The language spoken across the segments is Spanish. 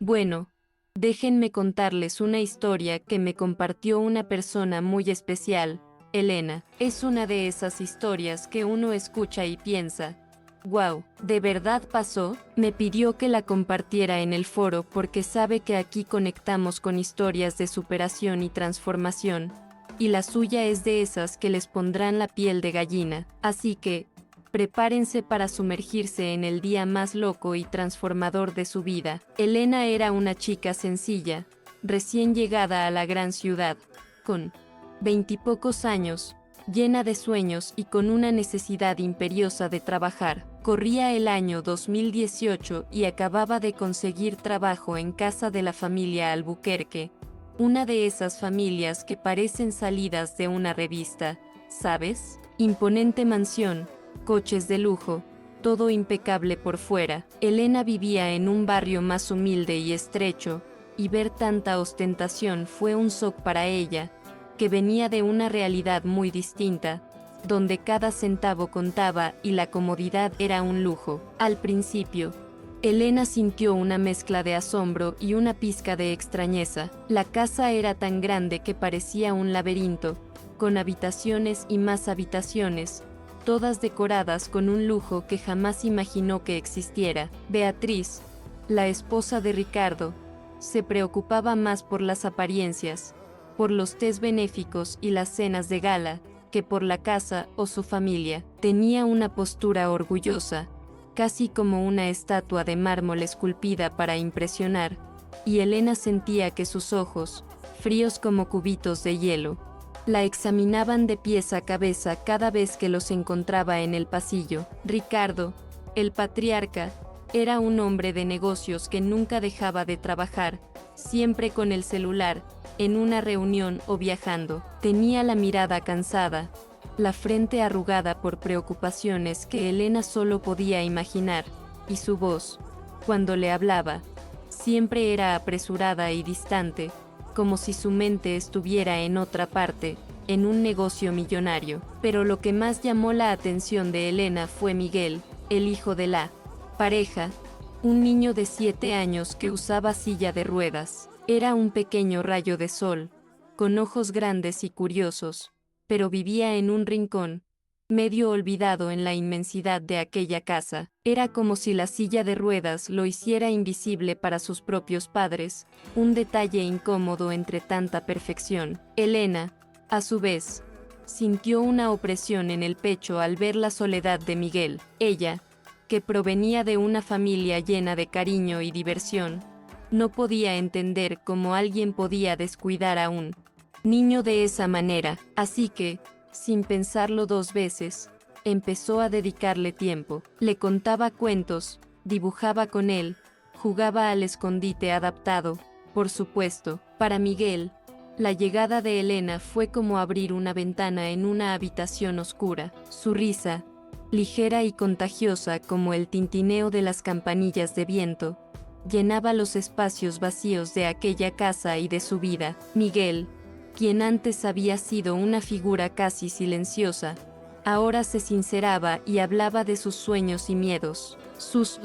Bueno, déjenme contarles una historia que me compartió una persona muy especial. Elena, es una de esas historias que uno escucha y piensa, wow, ¿de verdad pasó? Me pidió que la compartiera en el foro porque sabe que aquí conectamos con historias de superación y transformación, y la suya es de esas que les pondrán la piel de gallina, así que, prepárense para sumergirse en el día más loco y transformador de su vida. Elena era una chica sencilla, recién llegada a la gran ciudad, con veintipocos años, llena de sueños y con una necesidad imperiosa de trabajar. Corría el año 2018 y acababa de conseguir trabajo en casa de la familia Albuquerque, una de esas familias que parecen salidas de una revista, ¿sabes? Imponente mansión, coches de lujo, todo impecable por fuera. Elena vivía en un barrio más humilde y estrecho, y ver tanta ostentación fue un shock para ella, que venía de una realidad muy distinta, donde cada centavo contaba y la comodidad era un lujo. Al principio, Elena sintió una mezcla de asombro y una pizca de extrañeza. La casa era tan grande que parecía un laberinto, con habitaciones y más habitaciones, todas decoradas con un lujo que jamás imaginó que existiera. Beatriz, la esposa de Ricardo, se preocupaba más por las apariencias, por los tés benéficos y las cenas de gala, que por la casa o su familia. Tenía una postura orgullosa, casi como una estatua de mármol esculpida para impresionar, y Elena sentía que sus ojos, fríos como cubitos de hielo, la examinaban de pies a cabeza cada vez que los encontraba en el pasillo. Ricardo, el patriarca, era un hombre de negocios que nunca dejaba de trabajar, siempre con el celular, en una reunión o viajando. Tenía la mirada cansada, la frente arrugada por preocupaciones que Elena solo podía imaginar, y su voz, cuando le hablaba, siempre era apresurada y distante, como si su mente estuviera en otra parte, en un negocio millonario. Pero lo que más llamó la atención de Elena fue Miguel, el hijo de la pareja, un niño de 7 años que usaba silla de ruedas. Era un pequeño rayo de sol, con ojos grandes y curiosos, pero vivía en un rincón, medio olvidado en la inmensidad de aquella casa. Era como si la silla de ruedas lo hiciera invisible para sus propios padres, un detalle incómodo entre tanta perfección. Elena, a su vez, sintió una opresión en el pecho al ver la soledad de Miguel. Ella, que provenía de una familia llena de cariño y diversión, no podía entender cómo alguien podía descuidar a un niño de esa manera, así que, sin pensarlo dos veces, empezó a dedicarle tiempo. Le contaba cuentos, dibujaba con él, jugaba al escondite adaptado. Por supuesto, para Miguel, la llegada de Elena fue como abrir una ventana en una habitación oscura. Su risa, ligera y contagiosa como el tintineo de las campanillas de viento, llenaba los espacios vacíos de aquella casa y de su vida. Miguel, quien antes había sido una figura casi silenciosa, ahora se sinceraba y hablaba de sus sueños y miedos. Sus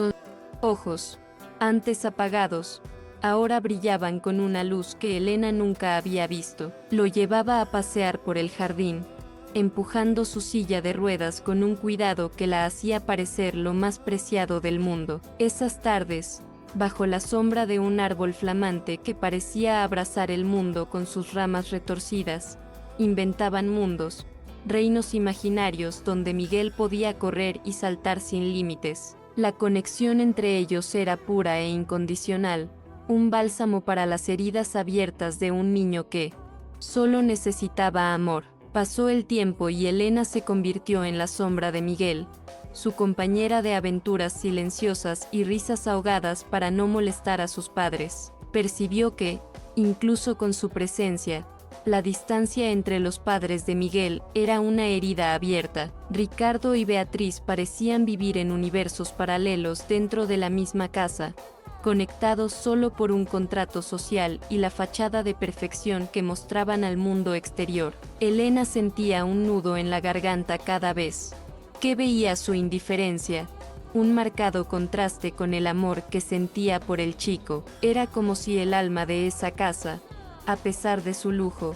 ojos, antes apagados, ahora brillaban con una luz que Elena nunca había visto. Lo llevaba a pasear por el jardín, empujando su silla de ruedas con un cuidado que la hacía parecer lo más preciado del mundo. Esas tardes, bajo la sombra de un árbol flamante que parecía abrazar el mundo con sus ramas retorcidas, inventaban mundos, reinos imaginarios donde Miguel podía correr y saltar sin límites. La conexión entre ellos era pura e incondicional, un bálsamo para las heridas abiertas de un niño que solo necesitaba amor. Pasó el tiempo y Elena se convirtió en la sombra de Miguel, su compañera de aventuras silenciosas y risas ahogadas para no molestar a sus padres. Percibió que, incluso con su presencia, la distancia entre los padres de Miguel era una herida abierta. Ricardo y Beatriz parecían vivir en universos paralelos dentro de la misma casa, conectados solo por un contrato social y la fachada de perfección que mostraban al mundo exterior. Elena sentía un nudo en la garganta cada vez que veía su indiferencia, un marcado contraste con el amor que sentía por el chico. Era como si el alma de esa casa, a pesar de su lujo,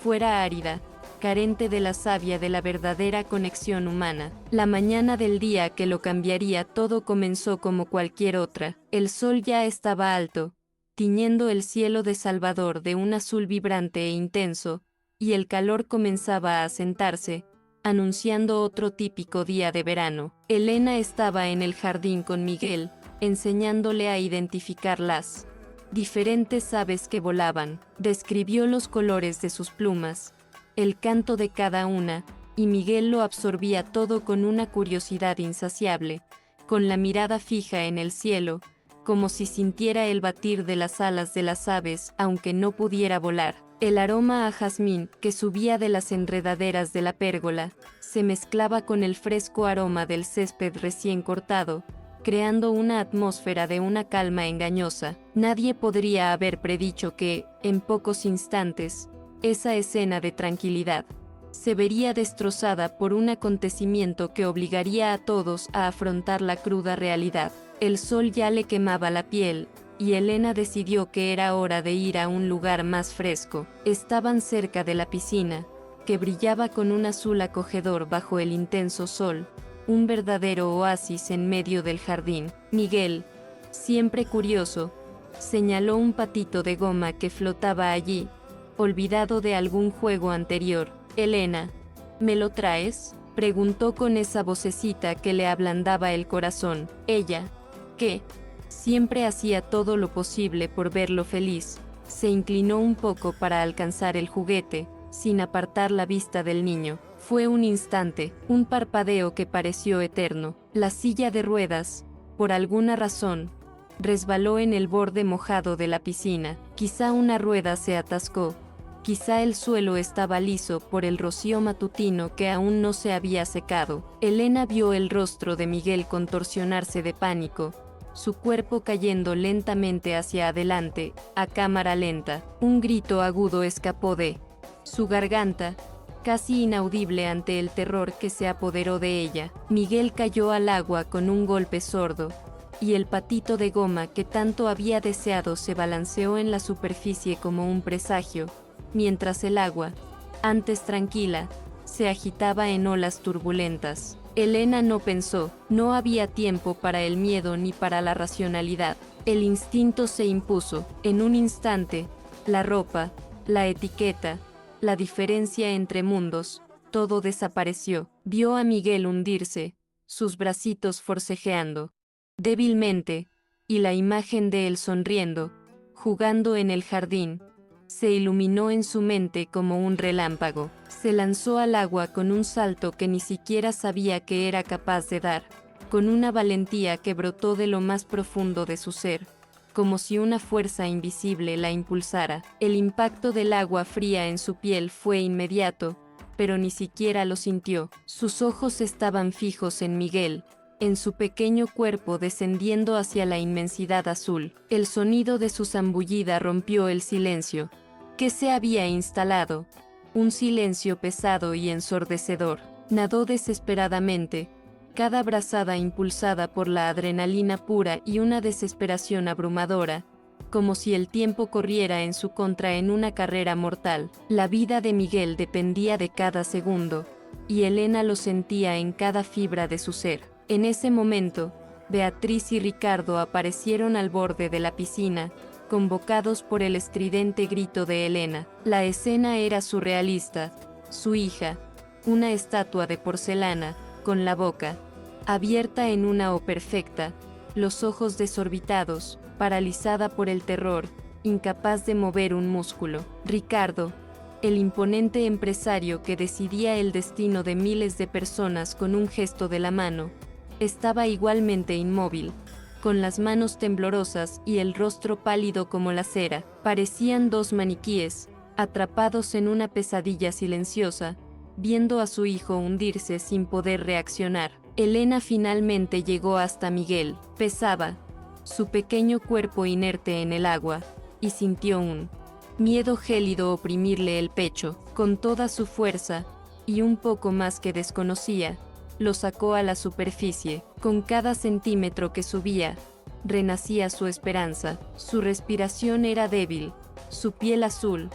fuera árida, carente de la savia de la verdadera conexión humana. La mañana del día que lo cambiaría todo comenzó como cualquier otra. El sol ya estaba alto, tiñendo el cielo de Salvador de un azul vibrante e intenso, y el calor comenzaba a asentarse, anunciando otro típico día de verano. Elena estaba en el jardín con Miguel, enseñándole a identificar las diferentes aves que volaban. Describió los colores de sus plumas, el canto de cada una, y Miguel lo absorbía todo con una curiosidad insaciable, con la mirada fija en el cielo, como si sintiera el batir de las alas de las aves aunque no pudiera volar. El aroma a jazmín que subía de las enredaderas de la pérgola se mezclaba con el fresco aroma del césped recién cortado, creando una atmósfera de una calma engañosa. Nadie podría haber predicho que, en pocos instantes, esa escena de tranquilidad se vería destrozada por un acontecimiento que obligaría a todos a afrontar la cruda realidad. El sol ya le quemaba la piel, y Elena decidió que era hora de ir a un lugar más fresco. Estaban cerca de la piscina, que brillaba con un azul acogedor bajo el intenso sol, un verdadero oasis en medio del jardín. Miguel, siempre curioso, señaló un patito de goma que flotaba allí, olvidado de algún juego anterior. Elena, ¿me lo traes?, preguntó con esa vocecita que le ablandaba el corazón. Ella, que siempre hacía todo lo posible por verlo feliz, se inclinó un poco para alcanzar el juguete, sin apartar la vista del niño. Fue un instante, un parpadeo que pareció eterno. La silla de ruedas, por alguna razón, resbaló en el borde mojado de la piscina. Quizá una rueda se atascó, quizá el suelo estaba liso por el rocío matutino que aún no se había secado. Elena vio el rostro de Miguel contorsionarse de pánico, su cuerpo cayendo lentamente hacia adelante, a cámara lenta. Un grito agudo escapó de su garganta, casi inaudible ante el terror que se apoderó de ella. Miguel cayó al agua con un golpe sordo, y el patito de goma que tanto había deseado se balanceó en la superficie como un presagio, mientras el agua, antes tranquila, se agitaba en olas turbulentas. Elena no pensó, no había tiempo para el miedo ni para la racionalidad. El instinto se impuso. En un instante, la ropa, la etiqueta, la diferencia entre mundos, todo desapareció. Vio a Miguel hundirse, sus bracitos forcejeando débilmente, y la imagen de él sonriendo, jugando en el jardín, se iluminó en su mente como un relámpago. Se lanzó al agua con un salto que ni siquiera sabía que era capaz de dar, con una valentía que brotó de lo más profundo de su ser, como si una fuerza invisible la impulsara. El impacto del agua fría en su piel fue inmediato, pero ni siquiera lo sintió. Sus ojos estaban fijos en Miguel, en su pequeño cuerpo descendiendo hacia la inmensidad azul. El sonido de su zambullida rompió el silencio que se había instalado, un silencio pesado y ensordecedor. Nadó desesperadamente, cada brazada impulsada por la adrenalina pura y una desesperación abrumadora, como si el tiempo corriera en su contra en una carrera mortal. La vida de Miguel dependía de cada segundo, y Elena lo sentía en cada fibra de su ser. En ese momento, Beatriz y Ricardo aparecieron al borde de la piscina, convocados por el estridente grito de Elena. La escena era surrealista. Su hija, una estatua de porcelana, con la boca abierta en una O perfecta, los ojos desorbitados, paralizada por el terror, incapaz de mover un músculo. Ricardo, el imponente empresario que decidía el destino de miles de personas con un gesto de la mano, estaba igualmente inmóvil, con las manos temblorosas y el rostro pálido como la cera. Parecían dos maniquíes, atrapados en una pesadilla silenciosa, viendo a su hijo hundirse sin poder reaccionar. Elena finalmente llegó hasta Miguel. Pesaba su pequeño cuerpo inerte en el agua, y sintió un miedo gélido oprimirle el pecho. Con toda su fuerza, y un poco más que desconocía, lo sacó a la superficie. Con cada centímetro que subía, renacía su esperanza. Su respiración era débil, su piel azul,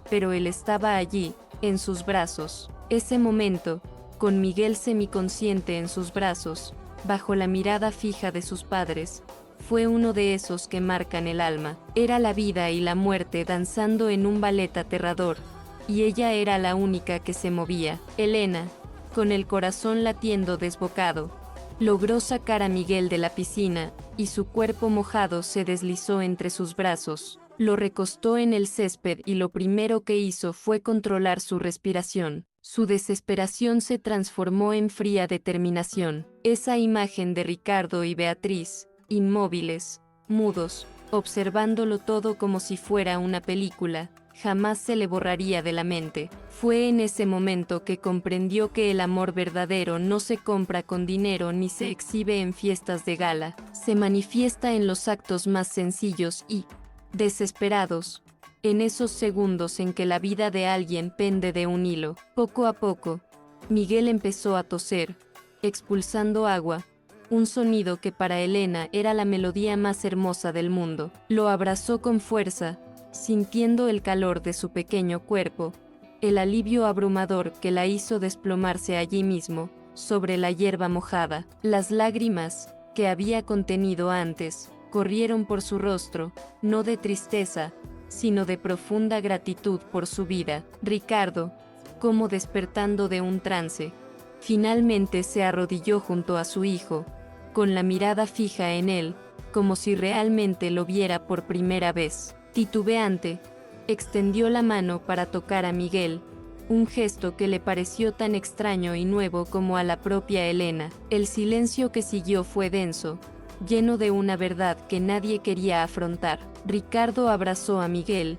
pero él estaba allí, en sus brazos. Ese momento, con Miguel semiconsciente en sus brazos, bajo la mirada fija de sus padres, fue uno de esos que marcan el alma. Era la vida y la muerte danzando en un ballet aterrador, y ella era la única que se movía. Elena, con el corazón latiendo desbocado, logró sacar a Miguel de la piscina, y su cuerpo mojado se deslizó entre sus brazos. Lo recostó en el césped y lo primero que hizo fue controlar su respiración. Su desesperación se transformó en fría determinación. Esa imagen de Ricardo y Beatriz, inmóviles, mudos, observándolo todo como si fuera una película, jamás se le borraría de la mente. Fue en ese momento que comprendió que el amor verdadero no se compra con dinero ni se exhibe en fiestas de gala, se manifiesta en los actos más sencillos y desesperados, en esos segundos en que la vida de alguien pende de un hilo. Poco a poco, Miguel empezó a toser, expulsando agua, un sonido que para Elena era la melodía más hermosa del mundo. Lo abrazó con fuerza, sintiendo el calor de su pequeño cuerpo, el alivio abrumador que la hizo desplomarse allí mismo, sobre la hierba mojada. Las lágrimas, que había contenido antes, corrieron por su rostro, no de tristeza, sino de profunda gratitud por su vida. Ricardo, como despertando de un trance, finalmente se arrodilló junto a su hijo, con la mirada fija en él, como si realmente lo viera por primera vez. Titubeante, extendió la mano para tocar a Miguel, un gesto que le pareció tan extraño y nuevo como a la propia Elena. El silencio que siguió fue denso, lleno de una verdad que nadie quería afrontar. Ricardo abrazó a Miguel,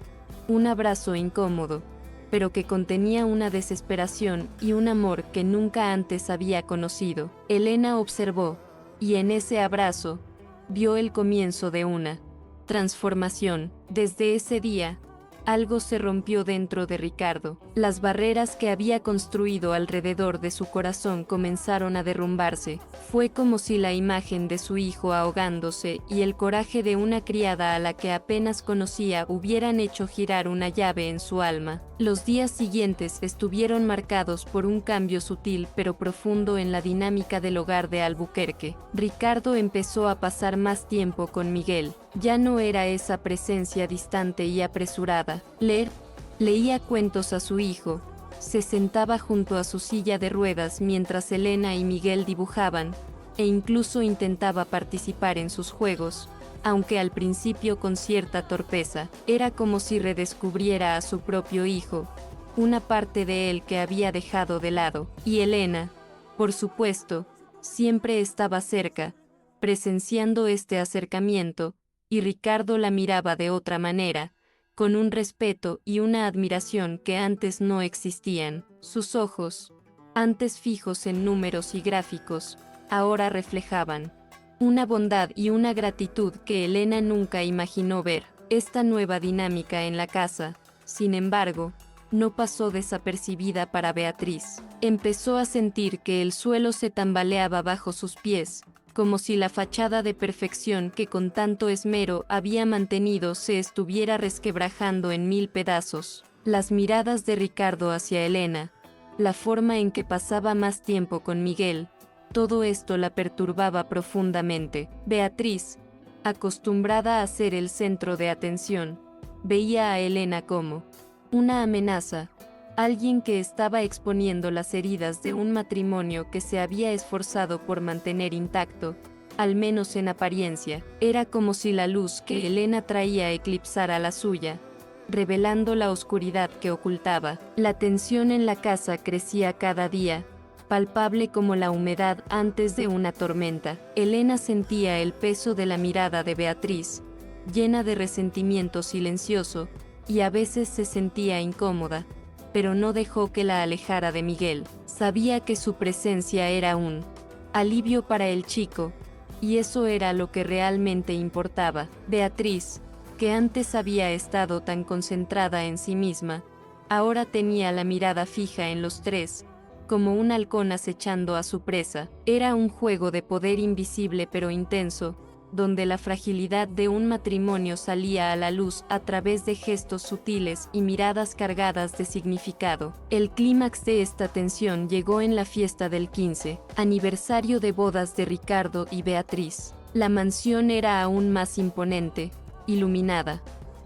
un abrazo incómodo, pero que contenía una desesperación y un amor que nunca antes había conocido. Elena observó, y en ese abrazo, vio el comienzo de una transformación. Desde ese día, algo se rompió dentro de Ricardo. Las barreras que había construido alrededor de su corazón comenzaron a derrumbarse. Fue como si la imagen de su hijo ahogándose y el coraje de una criada a la que apenas conocía hubieran hecho girar una llave en su alma. Los días siguientes estuvieron marcados por un cambio sutil pero profundo en la dinámica del hogar de Albuquerque. Ricardo empezó a pasar más tiempo con Miguel. Ya no era esa presencia distante y apresurada. Leía cuentos a su hijo, se sentaba junto a su silla de ruedas mientras Elena y Miguel dibujaban, e incluso intentaba participar en sus juegos, aunque al principio con cierta torpeza. Era como si redescubriera a su propio hijo, una parte de él que había dejado de lado. Y Elena, por supuesto, siempre estaba cerca, presenciando este acercamiento, y Ricardo la miraba de otra manera, con un respeto y una admiración que antes no existían. Sus ojos, antes fijos en números y gráficos, ahora reflejaban una bondad y una gratitud que Elena nunca imaginó ver. Esta nueva dinámica en la casa, sin embargo, no pasó desapercibida para Beatriz. Empezó a sentir que el suelo se tambaleaba bajo sus pies, como si la fachada de perfección que con tanto esmero había mantenido se estuviera resquebrajando en mil pedazos. Las miradas de Ricardo hacia Elena, la forma en que pasaba más tiempo con Miguel, todo esto la perturbaba profundamente. Beatriz, acostumbrada a ser el centro de atención, veía a Elena como una amenaza, alguien que estaba exponiendo las heridas de un matrimonio que se había esforzado por mantener intacto, al menos en apariencia. Era como si la luz que Elena traía eclipsara la suya, revelando la oscuridad que ocultaba. La tensión en la casa crecía cada día, palpable como la humedad antes de una tormenta. Elena sentía el peso de la mirada de Beatriz, llena de resentimiento silencioso, y a veces se sentía incómoda, pero no dejó que la alejara de Miguel. Sabía que su presencia era un alivio para el chico, y eso era lo que realmente importaba. Beatriz, que antes había estado tan concentrada en sí misma, ahora tenía la mirada fija en los tres, como un halcón acechando a su presa. Era un juego de poder invisible pero intenso, donde la fragilidad de un matrimonio salía a la luz a través de gestos sutiles y miradas cargadas de significado. El clímax de esta tensión llegó en la fiesta del 15 aniversario de bodas de Ricardo y Beatriz. La mansión era aún más imponente, iluminada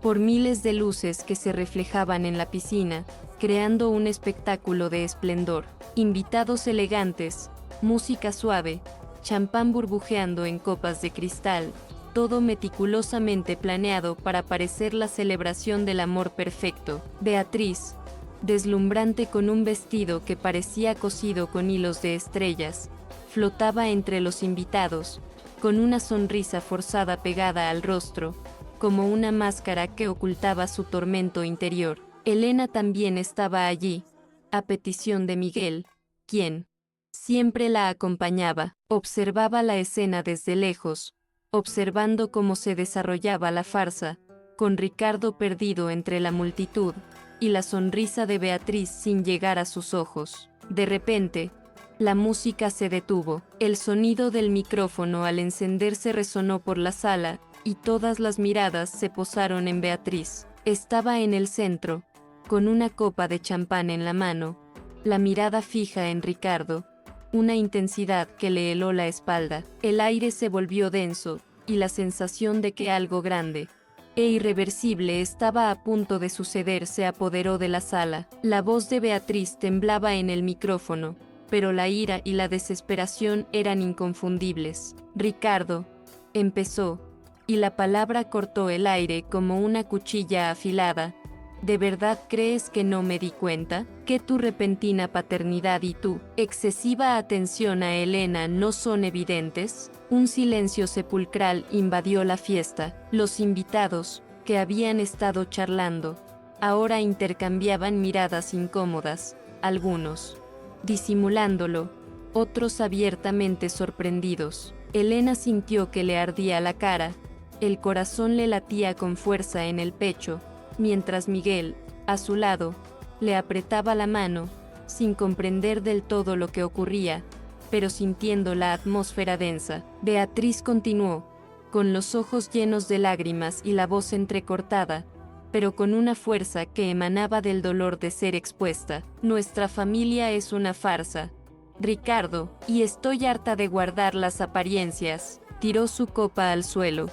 por miles de luces que se reflejaban en la piscina, creando un espectáculo de esplendor. Invitados elegantes, música suave, champán burbujeando en copas de cristal, todo meticulosamente planeado para parecer la celebración del amor perfecto. Beatriz, deslumbrante con un vestido que parecía cosido con hilos de estrellas, flotaba entre los invitados, con una sonrisa forzada pegada al rostro, como una máscara que ocultaba su tormento interior. Elena también estaba allí, a petición de Miguel, quien siempre la acompañaba. Observaba la escena desde lejos, observando cómo se desarrollaba la farsa, con Ricardo perdido entre la multitud, y la sonrisa de Beatriz sin llegar a sus ojos. De repente, la música se detuvo. El sonido del micrófono al encenderse resonó por la sala, y todas las miradas se posaron en Beatriz. Estaba en el centro, con una copa de champán en la mano, la mirada fija en Ricardo, una intensidad que le heló la espalda. El aire se volvió denso, y la sensación de que algo grande e irreversible estaba a punto de suceder se apoderó de la sala. La voz de Beatriz temblaba en el micrófono, pero la ira y la desesperación eran inconfundibles. Ricardo, empezó, y la palabra cortó el aire como una cuchilla afilada. ¿De verdad crees que no me di cuenta? ¿Que tu repentina paternidad y tu excesiva atención a Elena no son evidentes? Un silencio sepulcral invadió la fiesta. Los invitados, que habían estado charlando, ahora intercambiaban miradas incómodas, algunos disimulándolo, otros abiertamente sorprendidos. Elena sintió que le ardía la cara, el corazón le latía con fuerza en el pecho, mientras Miguel, a su lado, le apretaba la mano, sin comprender del todo lo que ocurría, pero sintiendo la atmósfera densa. Beatriz continuó, con los ojos llenos de lágrimas y la voz entrecortada, pero con una fuerza que emanaba del dolor de ser expuesta. Nuestra familia es una farsa, Ricardo, y estoy harta de guardar las apariencias. Tiró su copa al suelo,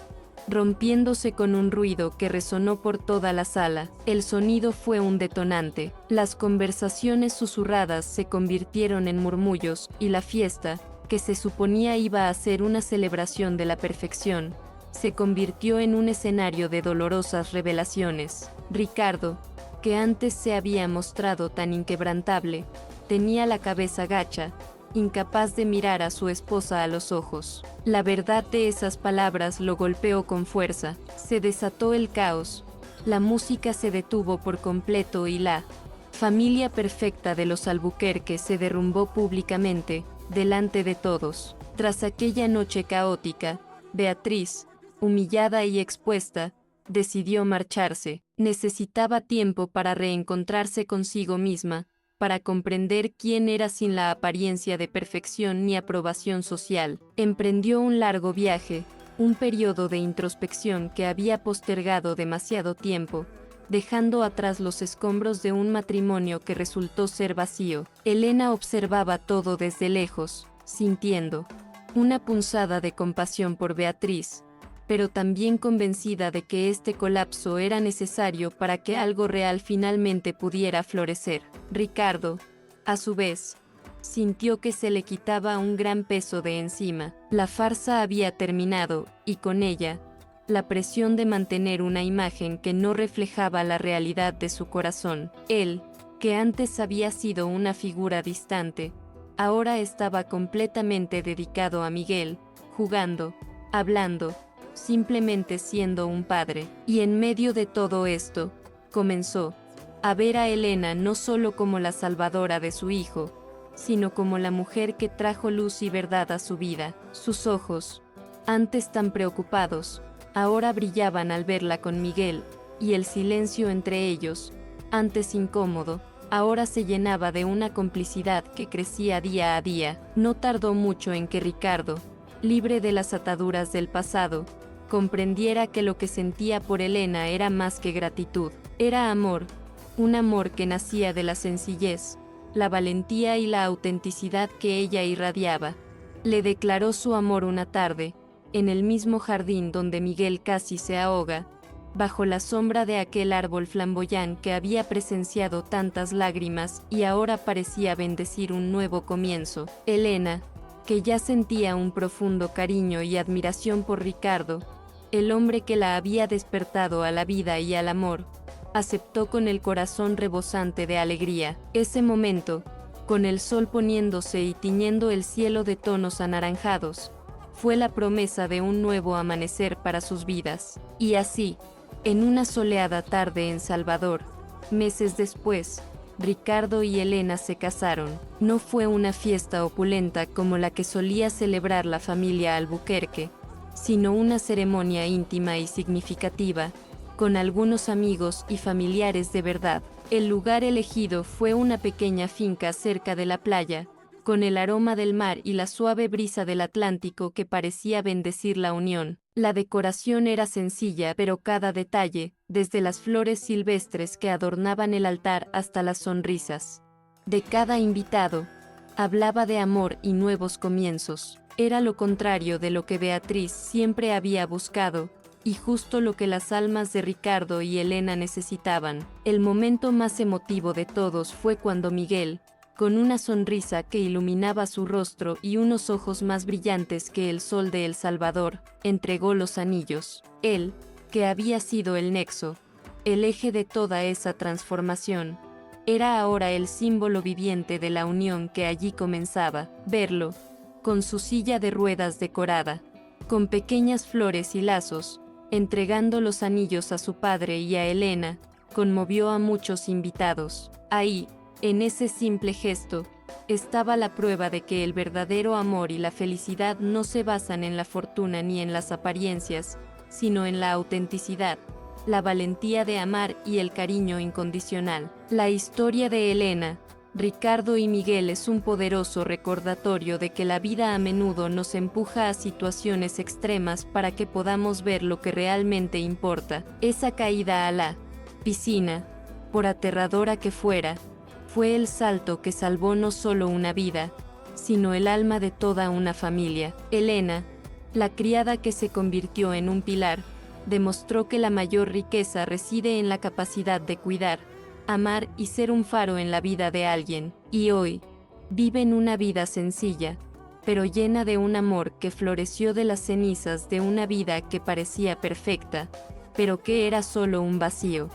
rompiéndose con un ruido que resonó por toda la sala. El sonido fue un detonante. Las conversaciones susurradas se convirtieron en murmullos, y la fiesta, que se suponía iba a ser una celebración de la perfección, se convirtió en un escenario de dolorosas revelaciones. Ricardo, que antes se había mostrado tan inquebrantable, tenía la cabeza gacha, incapaz de mirar a su esposa a los ojos. La verdad de esas palabras lo golpeó con fuerza. Se desató el caos. La música se detuvo por completo y la familia perfecta de los Albuquerque se derrumbó públicamente, delante de todos. Tras aquella noche caótica, Beatriz, humillada y expuesta, decidió marcharse. Necesitaba tiempo para reencontrarse consigo misma, para comprender quién era sin la apariencia de perfección ni aprobación social. Emprendió un largo viaje, un periodo de introspección que había postergado demasiado tiempo, dejando atrás los escombros de un matrimonio que resultó ser vacío. Elena observaba todo desde lejos, sintiendo una punzada de compasión por Beatriz, pero también convencida de que este colapso era necesario para que algo real finalmente pudiera florecer. Ricardo, a su vez, sintió que se le quitaba un gran peso de encima. La farsa había terminado, y con ella, la presión de mantener una imagen que no reflejaba la realidad de su corazón. Él, que antes había sido una figura distante, ahora estaba completamente dedicado a Miguel, jugando, hablando, simplemente siendo un padre. Y en medio de todo esto, comenzó a ver a Elena no solo como la salvadora de su hijo, sino como la mujer que trajo luz y verdad a su vida. Sus ojos, antes tan preocupados, ahora brillaban al verla con Miguel, y el silencio entre ellos, antes incómodo, ahora se llenaba de una complicidad que crecía día a día. No tardó mucho en que Ricardo, libre de las ataduras del pasado, comprendiera que lo que sentía por Elena era más que gratitud, era amor, un amor que nacía de la sencillez, la valentía y la autenticidad que ella irradiaba. Le declaró su amor una tarde, en el mismo jardín donde Miguel casi se ahoga, bajo la sombra de aquel árbol flamboyán que había presenciado tantas lágrimas y ahora parecía bendecir un nuevo comienzo. Elena, que ya sentía un profundo cariño y admiración por Ricardo, el hombre que la había despertado a la vida y al amor, aceptó con el corazón rebosante de alegría. Ese momento, con el sol poniéndose y tiñendo el cielo de tonos anaranjados, fue la promesa de un nuevo amanecer para sus vidas. Y así, en una soleada tarde en Salvador, meses después, Ricardo y Elena se casaron. No fue una fiesta opulenta como la que solía celebrar la familia Albuquerque, sino una ceremonia íntima y significativa, con algunos amigos y familiares de verdad. El lugar elegido fue una pequeña finca cerca de la playa, con el aroma del mar y la suave brisa del Atlántico que parecía bendecir la unión. La decoración era sencilla, pero cada detalle, desde las flores silvestres que adornaban el altar hasta las sonrisas de cada invitado, hablaba de amor y nuevos comienzos. Era lo contrario de lo que Beatriz siempre había buscado, y justo lo que las almas de Ricardo y Elena necesitaban. El momento más emotivo de todos fue cuando Miguel, con una sonrisa que iluminaba su rostro y unos ojos más brillantes que el sol de El Salvador, entregó los anillos. Él, que había sido el nexo, el eje de toda esa transformación, era ahora el símbolo viviente de la unión que allí comenzaba. Verlo, con su silla de ruedas decorada, con pequeñas flores y lazos, entregando los anillos a su padre y a Elena, conmovió a muchos invitados. Ahí, en ese simple gesto, estaba la prueba de que el verdadero amor y la felicidad no se basan en la fortuna ni en las apariencias, sino en la autenticidad, la valentía de amar y el cariño incondicional. La historia de Elena, Ricardo y Miguel es un poderoso recordatorio de que la vida a menudo nos empuja a situaciones extremas para que podamos ver lo que realmente importa. Esa caída a la piscina, por aterradora que fuera, fue el salto que salvó no solo una vida, sino el alma de toda una familia. Elena, la criada que se convirtió en un pilar, demostró que la mayor riqueza reside en la capacidad de cuidar, amar y ser un faro en la vida de alguien. Y hoy, viven una vida sencilla, pero llena de un amor que floreció de las cenizas de una vida que parecía perfecta, pero que era solo un vacío.